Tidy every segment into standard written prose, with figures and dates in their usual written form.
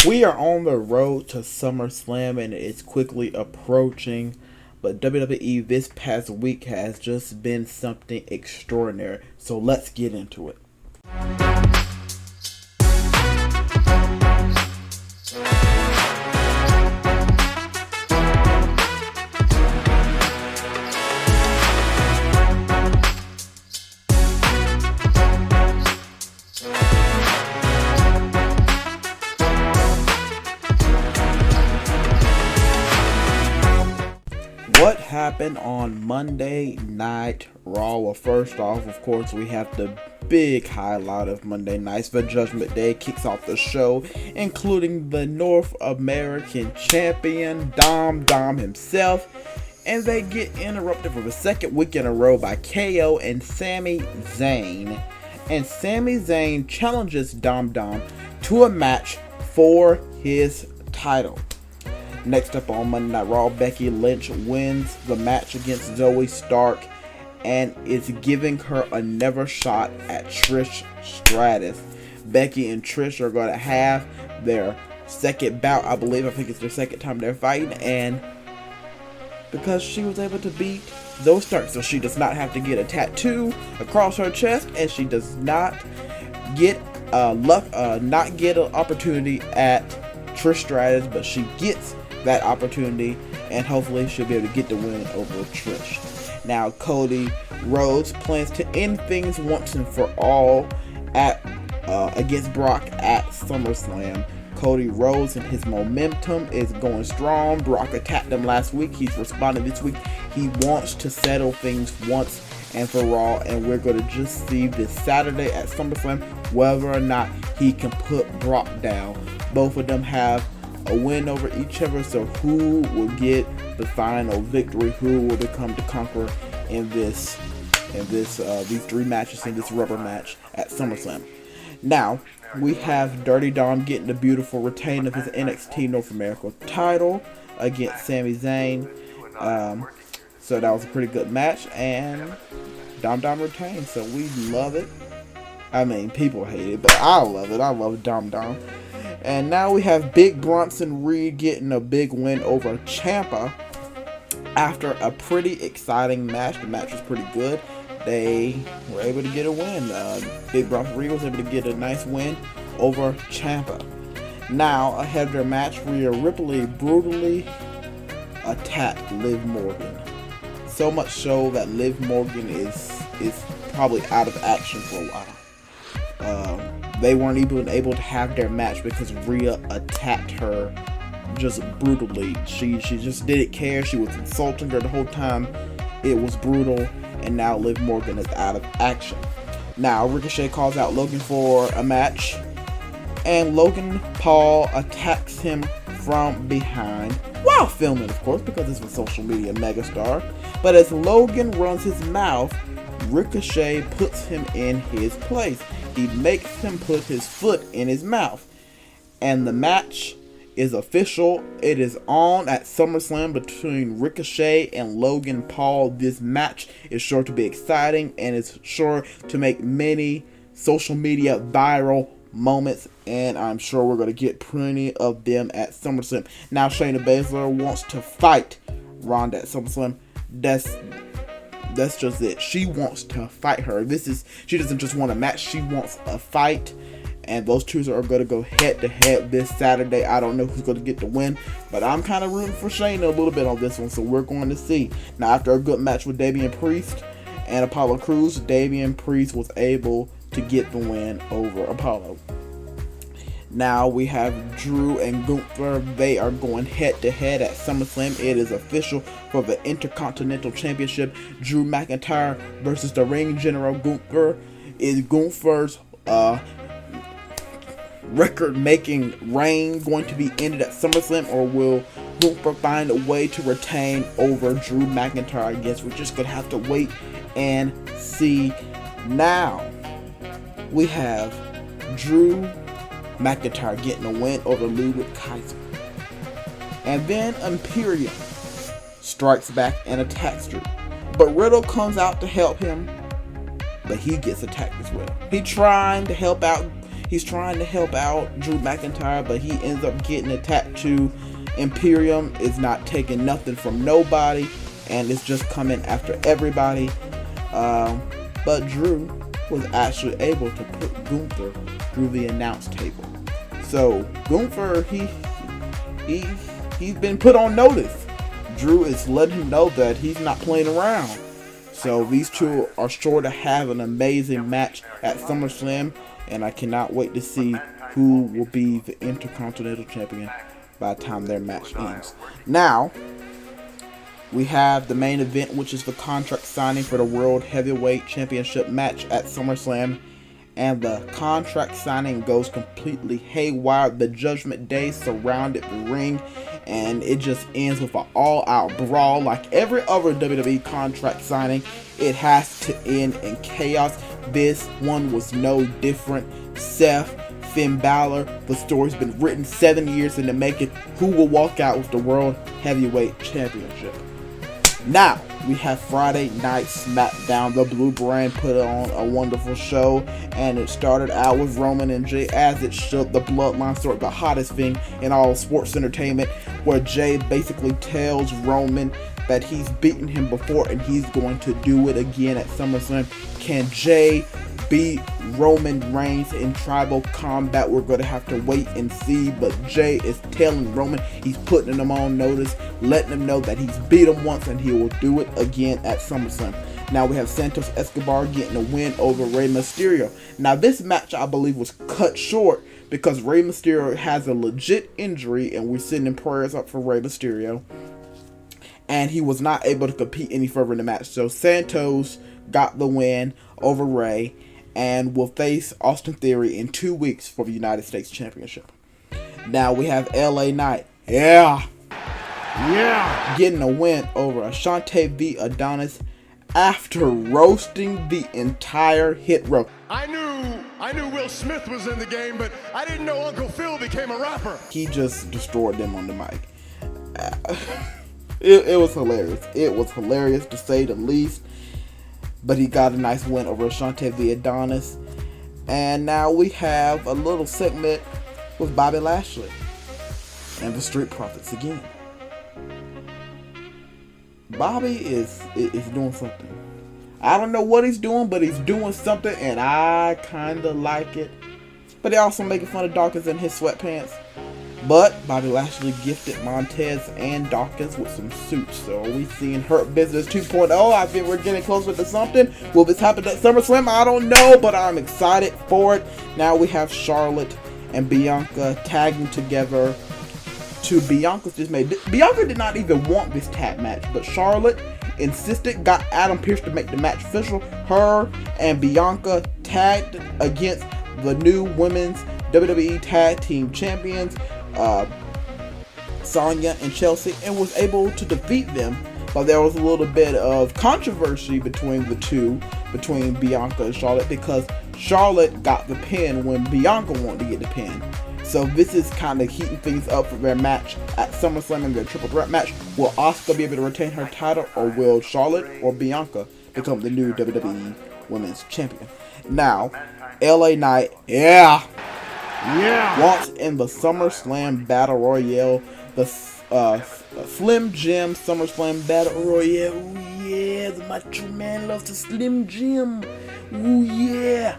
We are on the road to Summerslam and it's quickly approaching. But WWE this past week has just been something extraordinary. So let's get into it. What happened on Monday Night Raw? Well, first off, of course, we have the big highlight of Monday nights. The Judgment Day kicks off the show, including the North American Champion, Dom himself, and they get interrupted for the second week in a row by KO and Sami Zayn. And Sami Zayn challenges Dom to a match for his title. Next up on Monday Night Raw, Becky Lynch wins the match against Zoe Stark and is giving her another shot at Trish Stratus. Becky and Trish are going to have their second bout, I think it's their second time they're fighting, and because she was able to beat Zoe Stark, so she does not have to get a tattoo across her chest, and she does not get an opportunity at Trish Stratus, but she gets that opportunity, and hopefully she'll be able to get the win over Trish. Now, Cody Rhodes plans to end things once and for all at against Brock at SummerSlam. Cody Rhodes and his momentum is going strong. Brock attacked him last week. He's responding this week. He wants to settle things once and for all, and we're going to just see this Saturday at SummerSlam whether or not he can put Brock down. Both of them have a win over each other, so who will get the final victory? Who will become the conqueror in these three matches in this rubber match at SummerSlam? Now we have Dirty Dom getting the beautiful retain of his NXT North America title against Sami Zayn. So that was a pretty good match, and Dom retained, so we love it. I mean, people hate it, but I love it. I love Dom. And now we have Big Bronson Reed getting a big win over Ciampa after a pretty exciting match. The match was pretty good. They were able to get a win. Big Bronson Reed was able to get a nice win over Ciampa. Now, ahead of their match, Rhea Ripley brutally attacked Liv Morgan. So much so that Liv Morgan is probably out of action for a while. They weren't even able to have their match because Rhea attacked her just brutally. She just didn't care. She was insulting her the whole time. It was brutal, and now Liv Morgan is out of action. Now Ricochet calls out Logan for a match, and Logan Paul attacks him from behind while filming, of course, because he's a social media megastar. But as Logan runs his mouth, Ricochet puts him in his place. He makes him put his foot in his mouth. And the match is official. It is on at SummerSlam between Ricochet and Logan Paul. This match is sure to be exciting and is sure to make many social media viral moments. And I'm sure we're going to get plenty of them at SummerSlam. Now Shayna Baszler wants to fight Ronda at SummerSlam. That's just it. She wants to fight her. She doesn't just want a match. She wants a fight. And those two are going to go head to head this Saturday. I don't know who's going to get the win, but I'm kind of rooting for Shayna a little bit on this one. So we're going to see. Now, after a good match with Damian Priest and Apollo Crews, Damian Priest was able to get the win over Apollo. Now we have Drew and Gunther. They are going head to head at SummerSlam. It is official for the Intercontinental Championship. Drew McIntyre versus the Ring General Gunther. Is Gunther's record-making reign going to be ended at SummerSlam, or will Gunther find a way to retain over Drew McIntyre? I guess we're just going to have to wait and see. Now we have Drew McIntyre getting a win over Ludwig Kaiser. And then Imperium strikes back and attacks Drew. But Riddle comes out to help him, but he gets attacked as well. He trying to help out He's trying to help out Drew McIntyre, but he ends up getting attacked too. Imperium is not taking nothing from nobody, and it's just coming after everybody. But Drew was actually able to put Gunther through the announce table. So Gunther, he's been put on notice. Drew is letting him know that he's not playing around. So these two are sure to have an amazing match at SummerSlam, and I cannot wait to see who will be the Intercontinental Champion by the time their match ends. Now, we have the main event, which is the contract signing for the World Heavyweight Championship match at SummerSlam. And the contract signing goes completely haywire. The Judgment Day surrounded the ring, and it just ends with an all-out brawl. Like every other WWE contract signing, it has to end in chaos. This one was no different. Seth, Finn Balor, the story's been written 7 years in the making. Who will walk out with the World Heavyweight Championship? Now, we have Friday Night Smackdown. The Blue Brand put on a wonderful show, and it started out with Roman and Jay, as it should. The Bloodline story, the hottest thing in all sports entertainment, where Jay basically tells Roman that he's beaten him before and he's going to do it again at SummerSlam. Can Jay beat Roman Reigns in tribal combat? We're going to have to wait and see, but Jay is telling Roman, he's putting him on notice, letting him know that he's beat him once and he will do it again at SummerSlam. Now we have Santos Escobar getting a win over Rey Mysterio. Now this match, I believe, was cut short because Rey Mysterio has a legit injury, and we're sending prayers up for Rey Mysterio, and he was not able to compete any further in the match. So Santos got the win over Rey, and will face Austin Theory in 2 weeks for the United States Championship. Now we have LA Knight. Yeah. Getting a win over Ashante v Adonis after roasting the entire Hit Row. I knew Will Smith was in the game, but I didn't know Uncle Phil became a rapper. He just destroyed them on the mic. It was hilarious. It was hilarious to say the least. But he got a nice win over Ashante v Adonis. And now we have a little segment with Bobby Lashley and the Street Profits again. Bobby is doing something. I don't know what he's doing, but he's doing something, and I kind of like it. But they're also making fun of Dawkins and his sweatpants. But Bobby Lashley gifted Montez and Dawkins with some suits. So are we seeing Hurt Business 2.0? I think we're getting closer to something. Will this happen at SummerSlam? I don't know, but I'm excited for it. Now we have Charlotte and Bianca tagging together to Bianca's dismay. Bianca did not even want this tag match, but Charlotte insisted, got Adam Pearce to make the match official. Her and Bianca tagged against the new women's WWE Tag Team Champions, Sonya and Chelsea, and was able to defeat them. But there was a little bit of controversy between the two, between Bianca and Charlotte, because Charlotte got the pin when Bianca wanted to get the pin. So this is kind of heating things up for their match at SummerSlam in their triple threat match. Will Asuka be able to retain her title, or will Charlotte or Bianca become the new WWE Women's Champion? Now, LA Knight, once in the SummerSlam Battle Royale, the Slim Jim SummerSlam Battle Royale. Ooh yeah, the Macho Man loves the Slim Jim. Ooh yeah.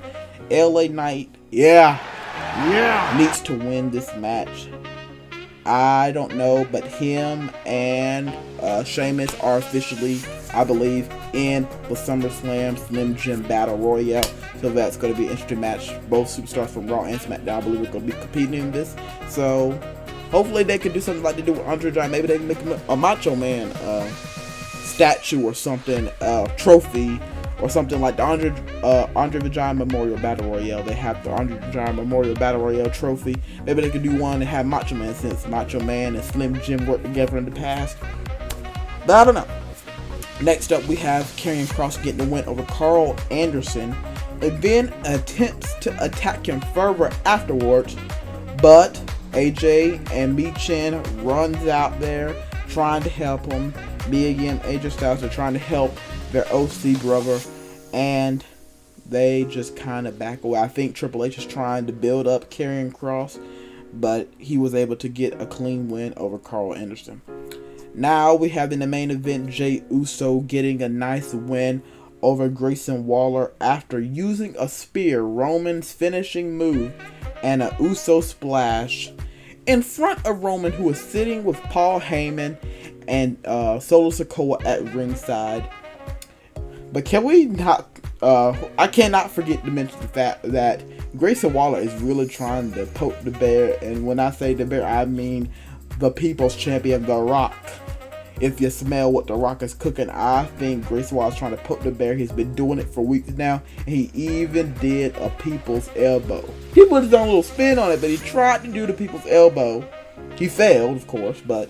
LA Knight, needs to win this match. I don't know, but him and Sheamus are officially, I believe, in the SummerSlam Slim Jim Battle Royale. So that's going to be an interesting match. Both superstars from Raw and SmackDown, I believe, are going to be competing in this. So hopefully they can do something like they do with Andre the Giant. Maybe they can make him a Macho Man statue or something, trophy, or something like the Andre the Giant Memorial Battle Royale. They have the Andre the Giant Memorial Battle Royale trophy. Maybe they could do one and have Macho Man, since Macho Man and Slim Jim worked together in the past. But I don't know. Next up, we have Karrion Kross getting the win over Carl Anderson, and then attempts to attack him further afterwards. But AJ and Michin runs out there trying to help him. Mia and AJ Styles are trying to help their OC brother, and they just kind of back away. I think Triple H is trying to build up Karrion Kross, but he was able to get a clean win over Carl Anderson. Now we have in the main event Jey Uso getting a nice win over Grayson Waller after using a spear, Roman's finishing move, and a Uso splash in front of Roman, who was sitting with Paul Heyman and Solo Sikoa at ringside. But can we not, I cannot forget to mention the fact that Grayson Waller is really trying to poke the bear, and when I say the bear, I mean the People's Champion, The Rock. If you smell what The Rock is cooking, I think Grayson Waller is trying to poke the bear. He's been doing it for weeks now, and he even did a People's Elbow. He put his own little spin on it, but he tried to do the People's Elbow. He failed, of course, but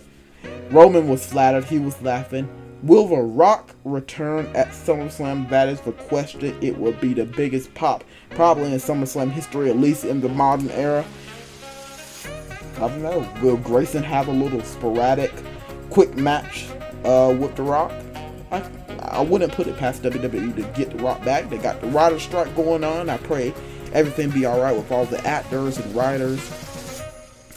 Roman was flattered. He was laughing. Will The Rock return at SummerSlam? That is the question. It will be the biggest pop probably in SummerSlam history, at least in the modern era. I don't know. Will Grayson have a little sporadic, quick match with The Rock? I wouldn't put it past WWE to get The Rock back. They got the writer's strike going on. I pray everything be alright with all the actors and writers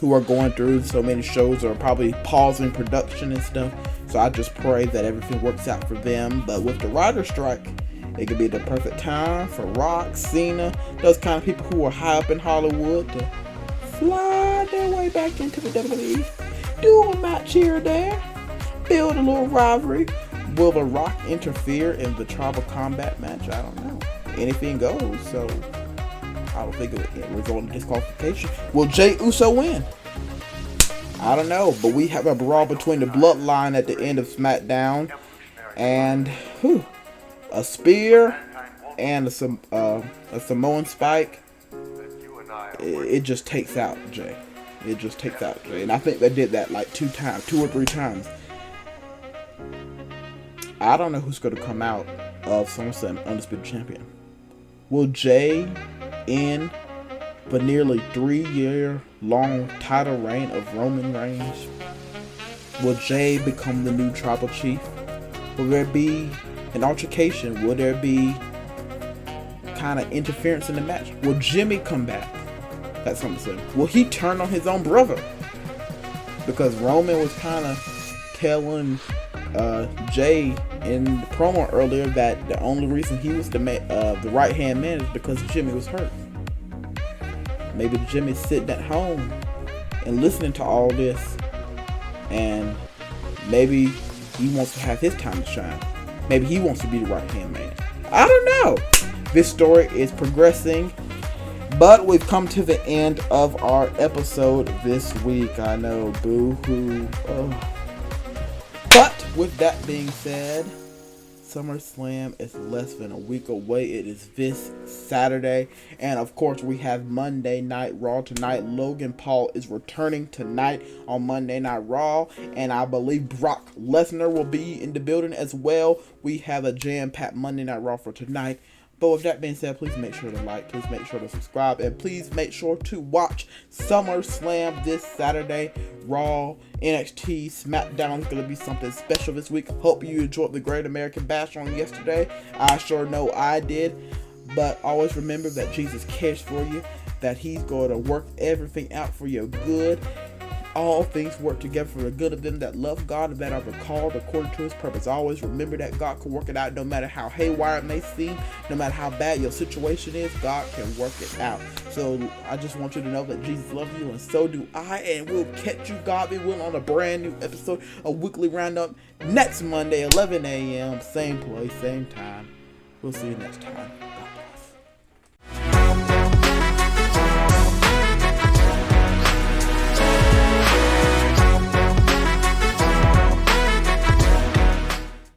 who are going through so many shows, or probably pausing production and stuff. So I just pray that everything works out for them. But with the writer's strike, it could be the perfect time for Rock, Cena, those kind of people who are high up in Hollywood to fly their way back into the WWE. Do a match here or there. Build a little rivalry. Will The Rock interfere in the Tribal Combat match? I don't know. Anything goes, so I don't think it would result in disqualification. Will Jey Uso win? I don't know, but we have a brawl between the Bloodline at the end of Smackdown, and a spear and a Samoan spike. It just takes out Jey. It just takes out Jey, and I think they did that like 2 or 3 times. I don't know who's going to come out of SummerSlam Undisputed Champion. Will Jey end the nearly 3-year-long title reign of Roman Reigns? Will Jey become the new tribal chief? Will there be an altercation? Will there be kind of interference in the match? Will Jimmy come back at SummerSlam? Will he turn on his own brother? Because Roman was kind of telling Jey in the promo earlier that the only reason he was the right-hand man is because Jimmy was hurt. Maybe Jimmy's sitting at home and listening to all this, and maybe he wants to have his time to shine. Maybe he wants to be the right-hand man. I don't know. This story is progressing, but we've come to the end of our episode this week. I know, boo-hoo. But with that being said, SummerSlam is less than a week away. It is this Saturday. And of course, we have Monday Night Raw tonight. Logan Paul is returning tonight on Monday Night Raw. And I believe Brock Lesnar will be in the building as well. We have a jam-packed Monday Night Raw for tonight. But with that being said, please make sure to like, please make sure to subscribe, and please make sure to watch SummerSlam this Saturday. Raw, NXT, Smackdown is going to be something special this week. Hope you enjoyed the Great American Bash on yesterday. I sure know I did. But always remember that Jesus cares for you, that he's going to work everything out for your good. All things work together for the good of them that love God and that are called according to his purpose. Always remember that God can work it out no matter how haywire it may seem, no matter how bad your situation is, God can work it out. So I just want you to know that Jesus loves you, and so do I, and we'll catch you, God be willing, on a brand new episode of Weekly Roundup next Monday, 11 a.m., same place, same time. We'll see you next time.